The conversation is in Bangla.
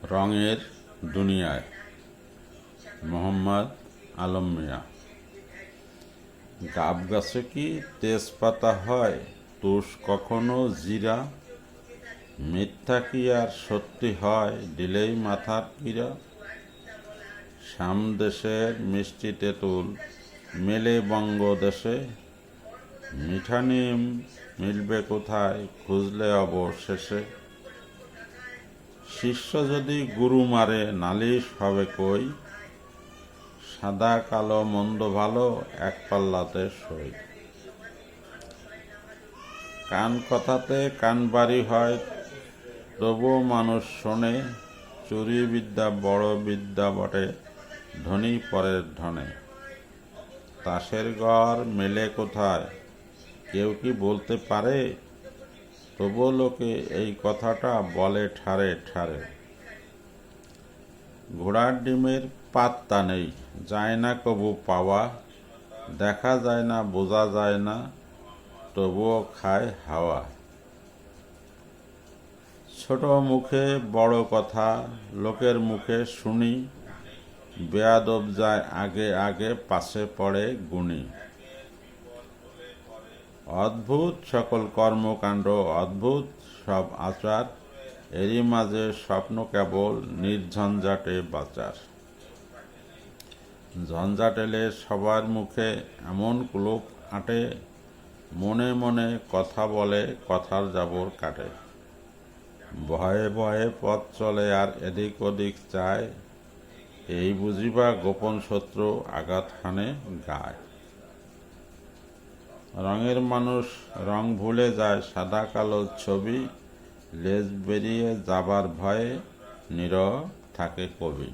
রঙের দুনিয়ায় মোহাম্মদ আলম মিয়া। গাব গাছে কি তেজপাতা হয়, তুষ কখনো জিরা? মিথ্যা কি আর সত্যি হয়, দিলেই মাথার পীড়া? সামদেশের মিষ্টি তেঁতুল মেলে বঙ্গদেশে, মিঠা নিম মিলবে কোথায় খুঁজলে অবশেষে? শিষ্য যদি গুরু মারে নালিশ হবে কই, সাদা কালো মন্দ ভালো এক পাল্লাতে সই। কান কথাতে কানবাড়ি হয় তবুও মানুষ শোনে, চুরি বিদ্যা বড় বিদ্যা বটে ধনী পরের ধনে। তাসের ঘর মেলে কোথায় কেউ কি বলতে পারে, তবুও লোকে এই কথাটা বলে ঠারে ঠারে। ঘোড়ার ডিমের পাত্তা নেই, যায় না কবু পাওয়া, দেখা যায় না বোঝা যায় না তবুও খায় হাওয়া। ছোট মুখে বড় কথা লোকের মুখে শুনি, বেয়াদব যায় আগে আগে পাশে পড়ে গুণী। অদ্ভুত সকল কর্মকাণ্ড, অদ্ভুত সব আচার, এরই মাঝে স্বপ্ন কেবল নির্ঝঞ্ঝাটে বাঁচার। ঝঞ্ঝাট এলে সবার মুখে এমন কুলুপ আঁটে, মনে মনে কথা বলে কথার জাবর কাটে। ভয়ে ভয়ে পথ চলে আর এদিক ওদিক চায়, এই বুঝিবা গোপন শত্রু আঘাত হানে গায়। রঙের মানুষ রং ভুলে যায়, সাদা কালো ছবি, লেজ বেরিয়ে যাবার ভয়ে নীরব থাকে কবি।